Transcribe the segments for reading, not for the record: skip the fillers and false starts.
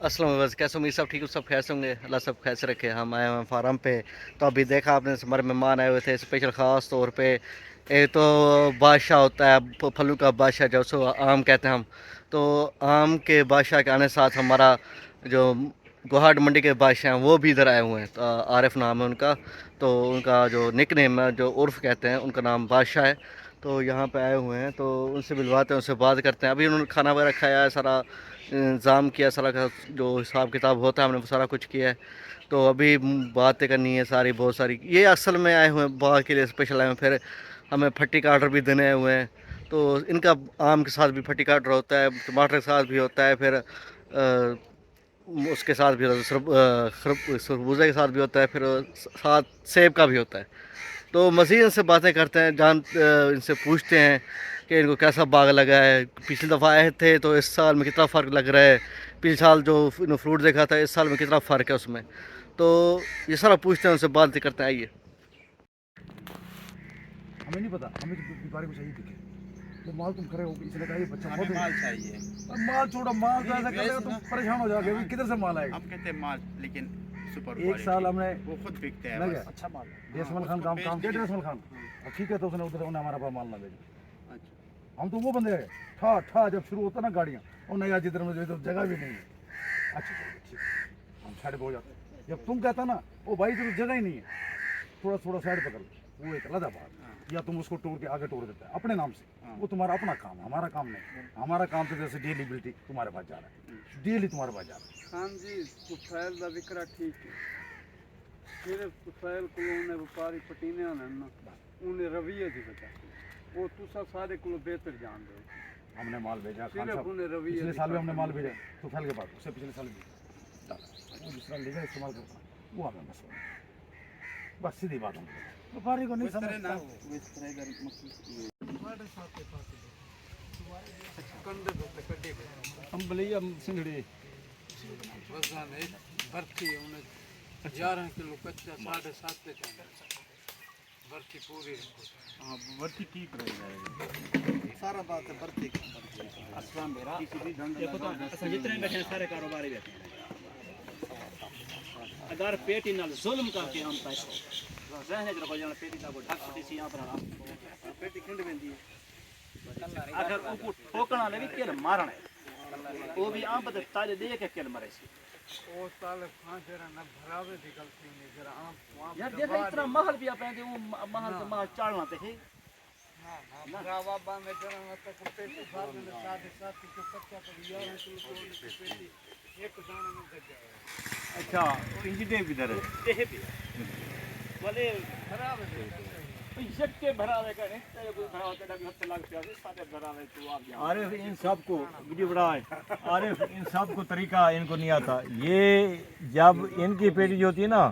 अस्सलाम वालेकुम, कैसे उम्मीद सब ठीक हो, सब खैर से होंगे। अल्लाह सब खैर से रखे। हम आए हुए हैं फार्म पे। तो अभी देखा आपने हमारे मेहमान आए हुए थे स्पेशल ख़ास तौर पे। एक तो बादशाह होता है, फलों का बादशाह जो सो आम कहते हैं हम। तो आम के बादशाह के आने साथ हमारा जो गुहाट मंडी के बादशाह हैं वो भी इधर आए हुए हैं। तो आरिफ नाम है उनका। तो उनका जो निक नेम है, जो उर्फ कहते हैं, उनका नाम बादशाह है। तो यहाँ पे आए हुए हैं, तो उनसे मिलवाते हैं, उनसे बात करते हैं। अभी उन्होंने खाना वगैरह खाया है, सारा इंतज़ाम किया, सारा का जो हिसाब किताब होता है हमने वो सारा कुछ किया है। तो अभी बातें करनी है सारी, बहुत सारी। ये असल में आए हुए हैं बाहर के लिए, स्पेशल आए हुए हैं। फिर हमें फट्टी का ऑर्डर भी देने आए हुए हैं। तो इनका आम के साथ भी फट्टी का ऑर्डर होता है, टमाटर के साथ भी होता है, फिर उसके साथ भी होता है, खरबूजे के साथ भी होता है, फिर साथ सेब का भी होता है। तो मज़ीद इनसे बातें करते हैं, इनसे पूछते हैं कि इनको कैसा बाग लगा है। पिछली दफ़ा आए थे तो इस साल में कितना फ़र्क लग रहा है, पिछले साल जो फ्रूट देखा था इस साल में कितना फ़र्क है उसमें। तो ये सारा पूछते हैं, उनसे बातें करते हैं। आइए। हमें नहीं पता, हमें तो व्यापारी को चाहिए दिखे। तो माल तुम खड़े हो, इसने कहा ये बच्चा हमें बहुत माल चाहिए। अब माल छोड़ो, माल तो ऐसा कर देगा तुम परेशान हो जाओगे। अभी किधर से माल आएगा? हम कहते हैं माल, लेकिन सुपर एक साल हमने वो खुद बिकते हैं मैं बस। अच्छा माल देसमल खान काम किया, देसमल खान ठीक है। तो उसने उधर उन्हें हमारा पास माल ना भेजा। अच्छा, हम तो वो बंदे है ठा ठा जब शुरू होता ना गाड़ियाँ, और नहीं आज इधर में तो जगह भी नहीं है। अच्छा चलो ठीक, हम साइड हो जाते। जब तुम कहता ना ओ भाई तो जगह ही नहीं है, थोड़ा थोड़ा साइड पकड़, वो एक अलग बात। या तुम उसको तोड़ के आगे तोड़ देता है अपने नाम से, वो तुम्हारा अपना काम, हमारा काम नहीं। हमारा काम तो जैसे डेली बिल्टी तुम्हारे पास जा रहा है, डेली तुम्हारे पास जा रहा है। खान जी तुफैल का विकरा ठीक है, फिर तुफैल को उन्हें व्यापारी पटीने आने ना उन्हें रवैये दी बता वो तुसा सारे को बेहतर जान दो। हमने माल भेजा सिर्फ उन्हें रवैये पिछले साल भी हमने माल भेजा तुफैल के बाद, उससे पिछले साल भी वो जिस तरह लेगा इस्तेमाल करता वो हमें मसला, बस सीधी बात। हम व्यापारी को नहीं समझता। अंबलिया सिंगड़ी बर्फी उन्हें 11 किलो कच्चा 7.5 पे बर्फी पूरी। हाँ बर्फी ठीक रह जाएगी। सारा बात है बर्फी का। असला मेरा जितने बैठे हैं सारे कारोबारी बैठे हैं। अगर पेटी नाल जुल्म करके हम पैसे रहने जरा को जाना पेटी का ढक पटी सी यहां पर पेटी खंड वेंदी है। अगर ऊपर ठोकना ले भी केल मारना है वो भी आम बद ताजे दे के केल मरे सी वो साले फांसे ना भरावे थी गलती ने जरा आम वहां यार देखा इस तरह महल भी अपने वो महल से महल चढ़ना थे ना भरावा बा में जरा ना तो पेटी भर में साढ़े 7 के कच्चा तो यार किलो की पेटी एक दाना में दे जाए अच्छा इंजीनियर किधर है? देह भी वाले भरावे थे पैसे के भरावे का नहीं तेरे कोई भरावे का भी हफ्ते लाख रुपया सारे भरावे तो आप यहाँ आरिफ इन सब को वीडियो बड़ा है। आरिफ इन सब को तरीका इनको नहीं आता। ये जब इनकी पेटी जो होती है ना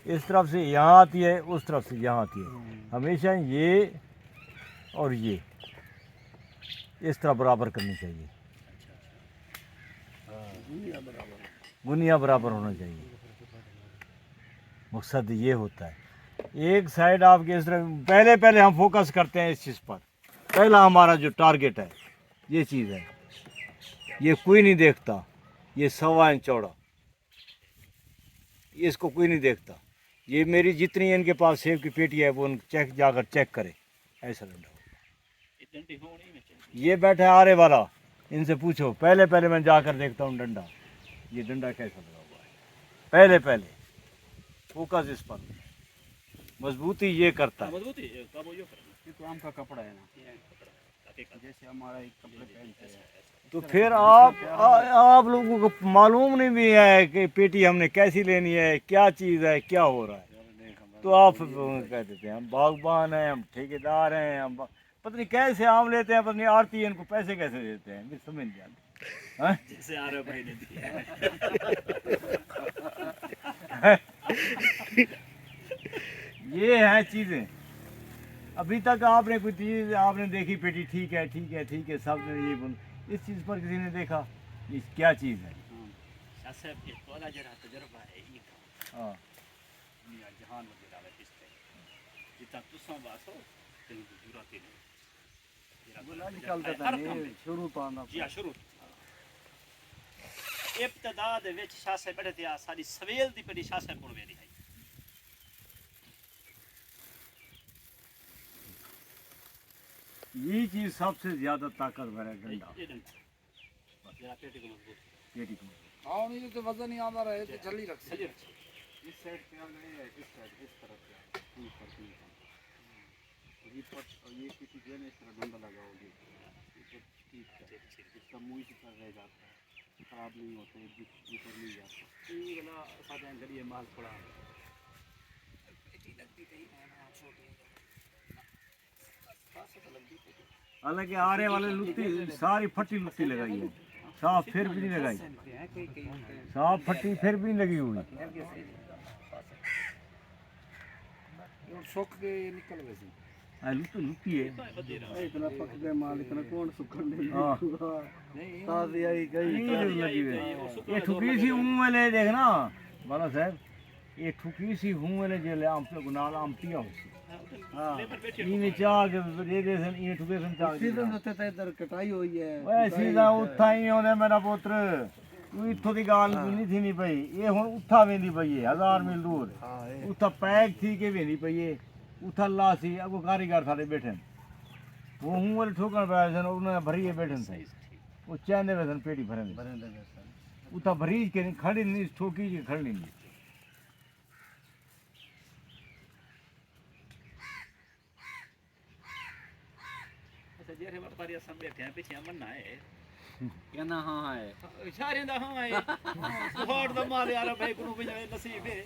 इस तरफ से यहाँ आती है उस तरफ से यहाँ आती है, हमेशा ये और ये इस तरह बराबर करनी चाहिए, बुनिया बराबर होना चाहिए। मकसद ये होता है एक साइड आपके इस तरह पहले हम फोकस करते हैं इस चीज़ पर। पहला हमारा जो टारगेट है ये चीज़ है, ये कोई नहीं देखता, ये 1.25 इंच चौड़ा, इसको कोई नहीं देखता। ये मेरी जितनी इनके पास सेब की पेटी है वो जाकर चेक करे। ऐसा डंडा डंडी होनी में चाहिए ये बैठा है आरे वाला, इनसे पूछो। पहले मैं जाकर देखता हूँ डंडा, ये डंडा कैसा लगा हुआ है। पहले फोकस इस पर, मजबूती ये करता है। मजबूती कब यो करना ये तो आम का कपड़ा है ना, ताकि जैसे हमारा एक कपड़े पहनते हैं। तो फिर आप लोगों को मालूम नहीं भी है कि पेटी हमने कैसी लेनी है, क्या चीज़ है, क्या हो रहा है। तो आप कह देते हैं हम बागबान हैं, हम ठेकेदार हैं, हम पता नहीं कैसे आम लेते हैं, पता नहीं आड़ती है इनको पैसे कैसे देते हैं, मुझे समझ नहीं आती। हाँ? जैसे आ रहे भाई ने दिया ये हैं चीज़ें। अभी तक आपने कोई चीज़ आपने देखी पेटी ठीक है सब ने ये इस चीज़ पर किसी ने देखा ये क्या चीज़ है। शासक ये तोला जरा तजुर्बा है ये हाँ दुनिया जहान वगैरह है इससे जितना तुसा वासो तेरी जरूरत ही नहीं निकलता था नहीं शुरू तो आना जी शुरू इब्तदा दे विच शासक बैठे थे सारी सवेल दी पड़ी शासक कोल वेरी है ये चीज़ सबसे ज़्यादा ताकतवर है डंडा ये डंडा जरा पेटी को मजबूत पेटी को। हाँ नहीं तो वजन ही आधा रहे तो जल्दी रख सही रख इस साइड पे हम नहीं है, इस साइड इस तरफ पे तीन पर तीन पर। और ये पर और ये किसी जो है इस तरह डंडा लगाओगे ये तो ठीक है, इसका मुंह इसी तरह रह जाता है, खराब नहीं होता है, ये पर नहीं जाता। ये वाला सादा गली माल थोड़ा हालांकि आरे वाले लुत्ती सारी फटी लुत्ती लगाई है, साफ फिर भी नहीं लगाई, साफ फटी फिर भी नहीं लगी हुई। सुख के निकल गए लुत्ती लुत्ती है। इतना पक गए माल इतना कौन सुखन दे हाँ ताजी आई गई ये जो लगी हुई है। ये ठुकी सी हूँ वाले देखना बाला साहब, ये ठुकी सी हूँ वाले जेले आम पे गुनाल आम पिया हो हाँ ये चाह के दे दे सन ये ठुके सन चाह सीजन होते थे इधर कटाई हुई है ओए सीधा उत्था ही होने मेरा पुत्र तू इत्थों दी गाल नहीं थी नहीं पई ये हुन उत्था वेंदी पई है 1000 मील दूर उत्था पैक थी के वेंदी पई है उत्था ला सी अगो कारीगर सारे बैठे वो हूं वाले ठोकन पाए सन उन्हें भरिए बैठे सन वो चांदे वे सन पेटी भरन उत्था भरीज के खड़ी नहीं ठोकी के खड़ी नहीं। जेरे व्यापारी असम बैठे हैं पीछे मन ना है कहना हाँ है सारे दा हाँ है सुहाड़ दा मारे यार भाई गुरु भी नसीब है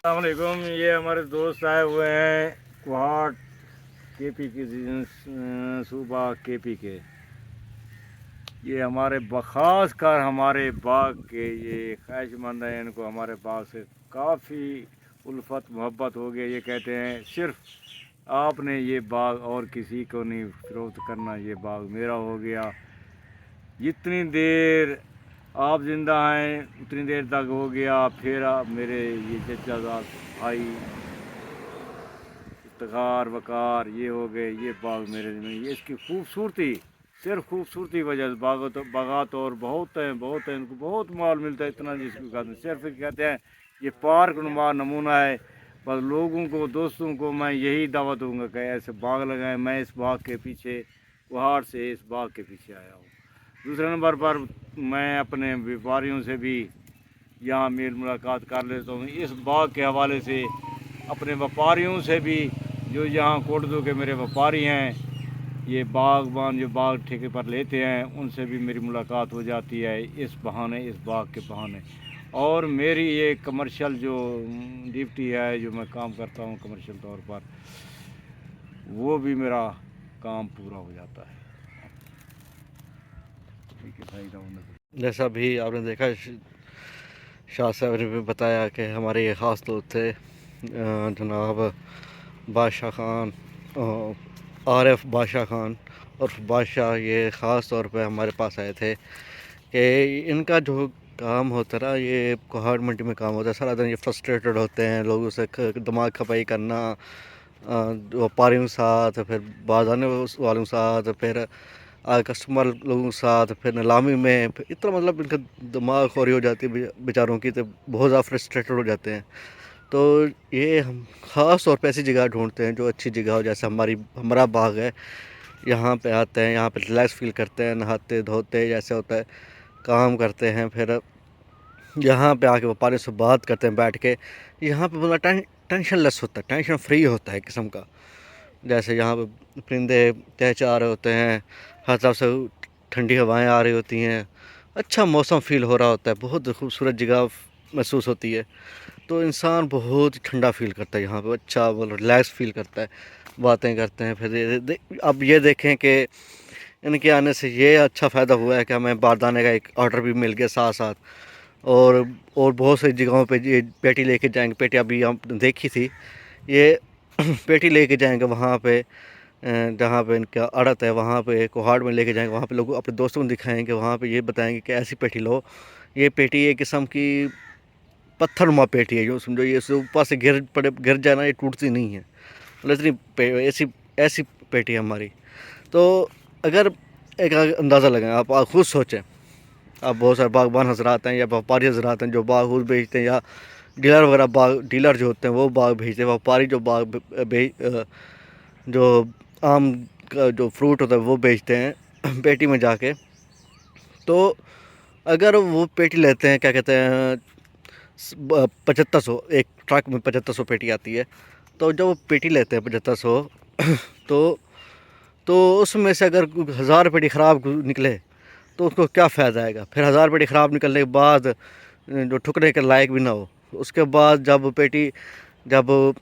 अस्सलामुअलैकुम। ये हमारे दोस्त आए हुए हैं कुहाट केपी के सूबा केपी के। ये हमारे ख़ास कर हमारे बाग के ये ख्वाहिशमंद हैं। इनको हमारे बाग से काफ़ी उल्फत मोहब्बत हो गई। ये कहते हैं सिर्फ आपने ये बाग और किसी को नहीं फ़रोख्त करना, ये बाग मेरा हो गया। जितनी देर आप ज़िंदा हैं उतनी देर तक हो गया। फिर आप मेरे ये चचाजाद भाई इफ्तिखार वकार ये हो गए, ये बाग मेरे में। ये इसकी खूबसूरती, सिर्फ खूबसूरती वजह से बागात और बहुत हैं, इनको बहुत माल मिलता है इतना जिसको कहते हैं। सिर्फ कहते हैं ये पार्क नुमा नमूना है। बस लोगों को, दोस्तों को मैं यही दावत दूँगा कि ऐसे बाग लगाएं। मैं इस बाग के पीछे, कुहाट से इस बाग के पीछे आया हूँ। दूसरे नंबर पर मैं अपने व्यापारियों से भी यहाँ मेल मुलाकात कर लेता हूँ। इस बाग के हवाले से अपने व्यापारियों से भी, जो यहाँ कोटदू के मेरे व्यापारी हैं, ये बागबान जो बाग ठेके पर लेते हैं, उनसे भी मेरी मुलाकात हो जाती है इस बहाने, इस बाग के बहाने। और मेरी ये कमर्शियल जो ड्यूटी है, जो मैं काम करता हूँ कमर्शियल तौर पर, वो भी मेरा काम पूरा हो जाता है। जैसा भी आपने देखा, शाह साहब ने भी बताया कि हमारे ये ख़ास दोस्त थे जनाब बादशाह खान, आरिफ बादशाह खान और बादशाह। ये ख़ास तौर पे हमारे पास आए थे कि इनका जो काम होता है ना, ये कुहाट मंडी में काम होता है। सारा दिन ये फ्रस्ट्रेटेड होते हैं, लोगों से दिमाग खपाई करना, व्यापारियों के साथ, फिर बाज़ार वालों के साथ, फिर कस्टमर लोगों के साथ, फिर नीलामी में, फिर इतना मतलब इनका दिमाग खोरी हो जाती है बेचारों की, तो बहुत ज़्यादा फ्रस्ट्रेटेड हो जाते हैं। तो ये हम ख़ास तौर पे ऐसी जगह ढूंढते हैं जो अच्छी जगह हो। जैसे हमारा बाग है, यहाँ पे आते हैं, यहाँ पे रिलैक्स फील करते हैं, नहाते धोते जैसे होता है, काम करते हैं। फिर यहाँ पे आके व्यापारियों से बात करते हैं बैठ के। यहाँ पे मतलब टेंशन लेस होता है, टेंशन फ्री होता है किस्म का। जैसे यहाँ पे परिंदे चहचहा रहे होते हैं, हर तरफ से ठंडी हवाएं आ रही होती हैं, अच्छा मौसम फ़ील हो रहा होता है, बहुत खूबसूरत जगह महसूस होती है। तो इंसान बहुत ठंडा फ़ील करता है यहाँ पे, अच्छा मतलब रिलैक्स फ़ील करता है, बातें करते हैं। फिर अब ये देखें कि इनके आने से ये अच्छा फ़ायदा हुआ है कि हमें बारदाने का एक ऑर्डर भी मिल गया साथ साथ। और बहुत सी जगहों पे ये पेटी लेके जाएंगे। पेटी अभी हम देखी थी, ये पेटी लेके जाएंगे वहाँ पे जहाँ पे इनका अड़त है, वहाँ पे कुहाट में लेके जाएंगे। वहाँ पे लोग अपने दोस्तों को दिखाएंगे, वहाँ पे ये बताएंगे कि ऐसी पेटी लो। ये पेटी एक किस्म की पत्थरनुमा पेटी है, जो समझो ये ऊपर से गिर जाए ना, ये टूटती नहीं है। मतलब इतनी ऐसी ऐसी पेटी है हमारी। तो अगर एक अंदाज़ा लगाएं, आप खुद सोचें। आप बहुत सारे बागबान हजरात हैं या व्यापारी हजरात हैं जो बाग खुद बेचते हैं, या डीलर वगैरह डीलर जो होते हैं वो बाग भेजते हैं। व्यापारी जो जो आम का जो फ्रूट होता है वो बेचते हैं पेटी में जाके। तो अगर वो पेटी लेते हैं, क्या कहते हैं, 7500, एक ट्रक में 7500 पेटी आती है। तो जब वो पेटी लेते हैं 7500 तो उसमें से अगर 1000 पेटी ख़राब निकले तो उसको क्या फ़ायदा आएगा। फिर 1000 पेटी ख़राब निकलने के बाद जो ठुकने के लायक भी ना हो, उसके बाद जब पेटी जब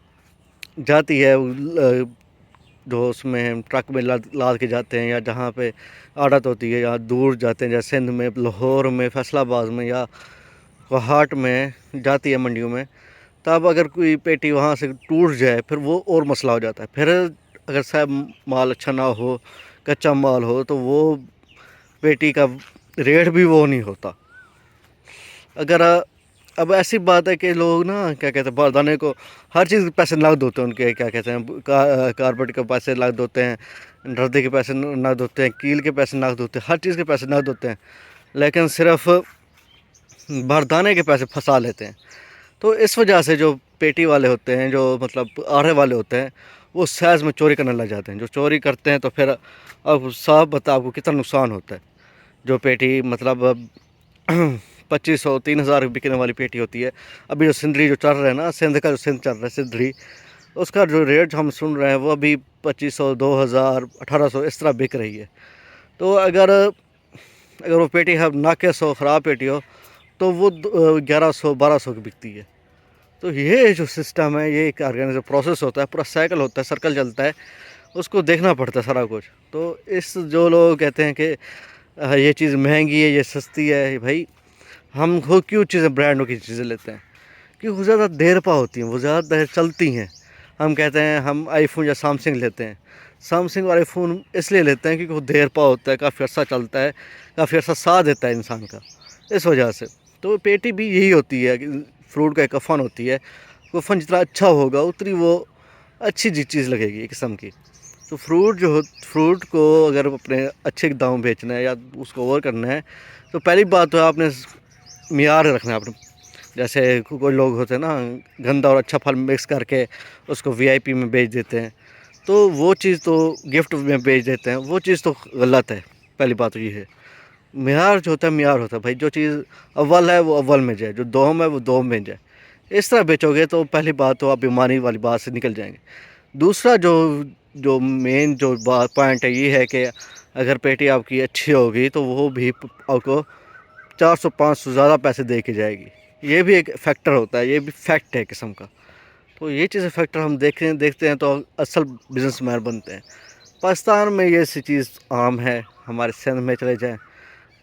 जाती है जो उसमें ट्रक में लाद के जाते हैं, या जहाँ पे आड़त होती है, या दूर जाते हैं, जैसे सिंध में, लाहौर में, फैसलाबाद में, या कुहाट में जाती है मंडियों में, तब अगर कोई पेटी वहाँ से टूट जाए फिर वो और मसला हो जाता है। फिर अगर साहब माल अच्छा ना हो, कच्चा माल हो, तो वो पेटी का रेट भी वो नहीं होता। अगर अब ऐसी बात है कि लोग ना, क्या कहते हैं, बारदाने को हर चीज़ के पैसे नकद होते हैं उनके, क्या कहते हैं, कारपेट के पैसे नकद होते हैं, डरदे के पैसे नकद होते हैं, कील के पैसे नकद होते हैं, हर चीज़ के पैसे नकद होते हैं, लेकिन सिर्फ बारदाने के पैसे फंसा लेते हैं। तो इस वजह से जो पेटी वाले होते हैं, जो मतलब आढ़े वाले होते हैं, वो सहज में चोरी करने लग जाते हैं। जो चोरी करते हैं तो फिर अब साहब बता आपको कितना नुकसान होता है। जो पेटी मतलब 2500 3000 बिकने वाली पेटी होती है, अभी जो सिंधड़ी जो चल रहा है ना, सिंध का जो सिंध चल रहा है सिंधड़ी, उसका जो रेट हम सुन रहे हैं वो अभी 2500 2000 1800 इस तरह बिक रही है। तो अगर वो पेटी है नाके 100 ख़राब पेटी हो तो वो 1100 1200 की बिकती है। तो ये जो सिस्टम है, ये एक ऑर्गेनाइज प्रोसेस होता है, पूरा साइकिल होता है, सर्कल चलता है, उसको देखना पड़ता है सारा कुछ। तो इस जो लोग कहते हैं कि ये चीज़ महंगी है, ये सस्ती है, भाई हम खुद क्यों चीज़ें ब्रांडों की चीज़ें लेते हैं? क्योंकि वो ज़्यादा देर पा होती हैं, वो ज़्यादा देर चलती हैं। हम कहते हैं हम आईफोन या सैमसंग लेते हैं, सैमसंग और आईफोन इसलिए लेते हैं क्योंकि वो देर पा होता है, काफ़ी अर्सा चलता है, काफ़ी अर्सा साथ देता है इंसान का, इस वजह से। तो पेटी भी यही होती है कि फ्रूट का एक कफन होती है, कफन जितना अच्छा होगा उतनी वो अच्छी चीज़ लगेगी एक किस्म की। तो फ्रूट को अगर अपने अच्छे दाम बेचना है या उसको ओवर करना है, तो पहली बात तो आपने मियार रखना है अपने। जैसे कोई लोग होते हैं ना, गंदा और अच्छा फल मिक्स करके उसको वीआईपी में बेच देते हैं, तो वो चीज़ तो गिफ्ट में बेच देते हैं, वो चीज़ तो गलत है। पहली बात तो ये है, मियार जो होता है मियार होता है भाई, जो चीज़ अव्वल है वो अव्वल में जाए, जो दोम है वो दोम में जाए। इस तरह बेचोगे तो पहली बात तो आप बीमारी वाली बात से निकल जाएंगे। दूसरा जो जो मेन जो बात पॉइंट है ये है कि अगर पेटी आपकी अच्छी होगी तो वो भी आपको 400-500 ज़्यादा पैसे दे के जाएगी। ये भी एक फैक्टर होता है, ये भी फैक्ट है किस्म का। तो ये चीज़ें फैक्टर हम देखते हैं तो असल बिजनेसमैन बनते हैं। पाकिस्तान में ये सी चीज़ आम है, हमारे सिंध में चले जाएँ,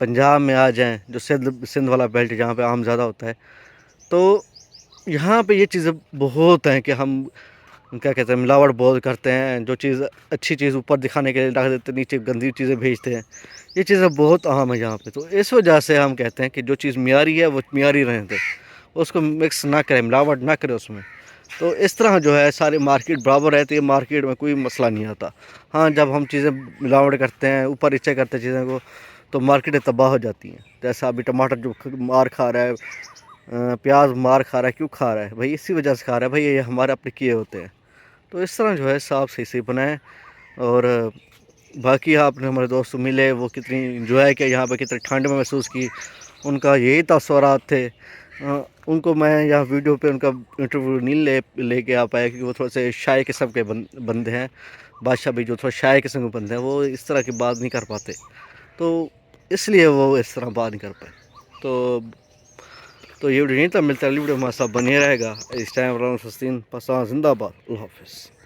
पंजाब में आ जाएँ, जो सिंध वाला बेल्ट जहाँ पे आम ज़्यादा होता है, तो यहाँ पे ये चीज़ें बहुत हैं कि हम क्या कहते हैं, मिलावट बहुत करते हैं। जो चीज़ अच्छी चीज़ ऊपर दिखाने के लिए रख देते हैं, नीचे गंदी चीज़ें भेजते हैं। ये चीज़ें बहुत आम है यहाँ पे। तो इस वजह से हम कहते हैं कि जो चीज़ मियारी है वो मियारी रहने दें, उसको मिक्स ना करें, मिलावट ना करें उसमें। तो इस तरह जो है सारी मार्केट बराबर रहती है, मार्केट में कोई मसला नहीं आता। हाँ, जब हम चीज़ें मिलावट करते हैं, ऊपर नीचे करते हैं चीज़ों को, तो मार्केटें तबाह हो जाती हैं। जैसा अभी टमाटर जो मार खा रहा है, प्याज मार खा रहा है, क्यों खा रहा है भाई? इसी वजह से खा रहा है भाई, ये हमारे अपने किए होते हैं। तो इस तरह जो है साफ सही बनाएं। और बाकी आपने हमारे दोस्त मिले, वो कितनी इंजॉय किया यहाँ पे, कितनी ठंड में महसूस की, उनका यही तासुरात थे। उनको मैं यहाँ वीडियो पे उनका इंटरव्यू नहीं लेके आ पाया क्योंकि वो थोड़े से शाय किस्म के बंदे हैं। बादशाह भी जो थोड़ा शाय किस्म के बंदे हैं, वो इस तरह की बात नहीं कर पाते, तो इसलिए वो इस तरह बात नहीं कर पाए। तो ये वीडियो नहीं था, मिलता है अगली वीडियो हमारे साथ बने रहेगा। इस टाइम फलस्तीन पाकिस्तान जिंदाबाद। अल्लाह हाफिज़।